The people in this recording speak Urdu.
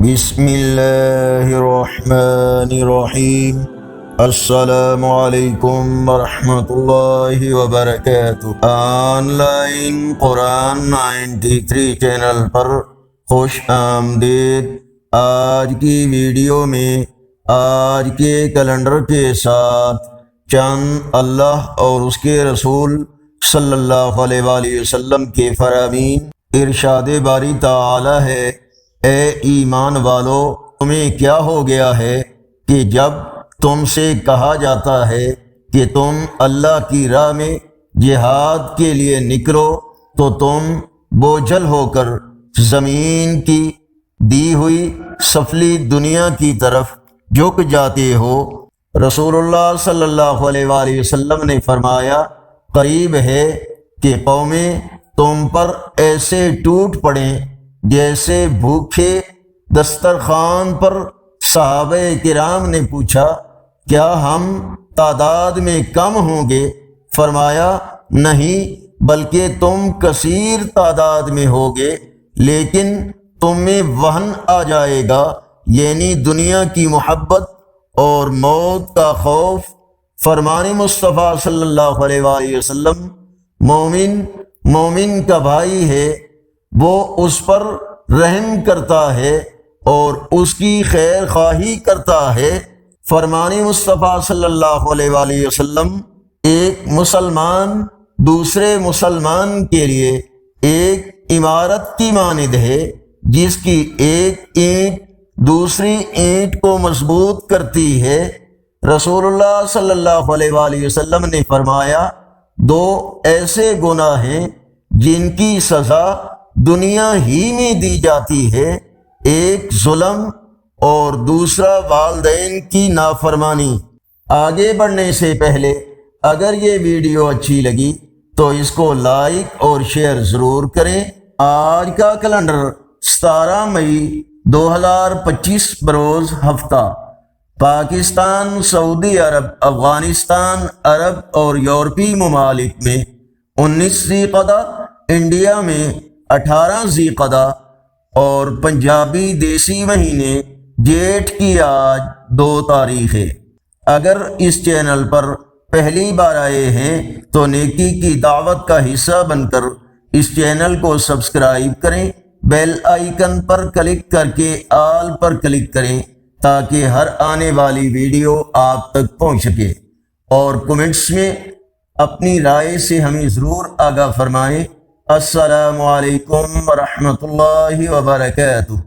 بسم اللہ الرحمن الرحیم۔ السلام علیکم ورحمۃ اللہ وبرکاتہ۔ آن لائن قرآن 93 چینل پر خوش آمدید۔ آج کی ویڈیو میں آج کے کیلنڈر کے ساتھ چند اللہ اور اس کے رسول صلی اللہ علیہ وآلہ وسلم کے فرامین۔ ارشاد باری تعالی ہے، اے ایمان والو، تمہیں کیا ہو گیا ہے کہ جب تم سے کہا جاتا ہے کہ تم اللہ کی راہ میں جہاد کے لیے نکلو تو تم بوجھل ہو کر زمین کی دی ہوئی سفلی دنیا کی طرف جھک جاتے ہو۔ رسول اللہ صلی اللہ علیہ وآلہ وسلم نے فرمایا، قریب ہے کہ قومیں تم پر ایسے ٹوٹ پڑیں جیسے بھوکے دسترخوان پر۔ صحابہ کرام نے پوچھا، کیا ہم تعداد میں کم ہوں گے؟ فرمایا، نہیں، بلکہ تم کثیر تعداد میں ہوگے، لیکن تم میں وہن آ جائے گا، یعنی دنیا کی محبت اور موت کا خوف۔ فرمان مصطفیٰ صلی اللہ علیہ وآلہ وسلم، مومن کا بھائی ہے، وہ اس پر رحم کرتا ہے اور اس کی خیر خواہی کرتا ہے۔ فرمان مصطفیٰ صلی اللہ علیہ وآلہ وسلم، ایک مسلمان دوسرے مسلمان کے لیے ایک عمارت کی مانند ہے، جس کی ایک اینٹ دوسری اینٹ کو مضبوط کرتی ہے۔ رسول اللہ صلی اللہ علیہ وآلہ وسلم نے فرمایا، دو ایسے گناہ ہیں جن کی سزا دنیا ہی میں دی جاتی ہے، ایک ظلم اور دوسرا والدین کی نافرمانی۔ آگے بڑھنے سے پہلے اگر یہ ویڈیو اچھی لگی تو اس کو لائک اور شیئر ضرور کریں۔ آج کا کیلنڈر 17 مئی 2025 بروز ہفتہ۔ پاکستان، سعودی عرب، افغانستان، عرب اور یورپی ممالک میں 19 ذی القعدہ، انڈیا میں 18 ذی القعدہ اور پنجابی دیسی مہینے جیٹھ کی آج 2 تاریخ ہے۔ اگر اس چینل پر پہلی بار آئے ہیں تو نیکی کی دعوت کا حصہ بن کر اس چینل کو سبسکرائب کریں، بیل آئیکن پر کلک کر کے آل پر کلک کریں تاکہ ہر آنے والی ویڈیو آپ تک پہنچ سکے، اور کمنٹس میں اپنی رائے سے ہمیں ضرور آگاہ فرمائیں۔ السلام علیکم ورحمۃ اللہ وبرکاتہ۔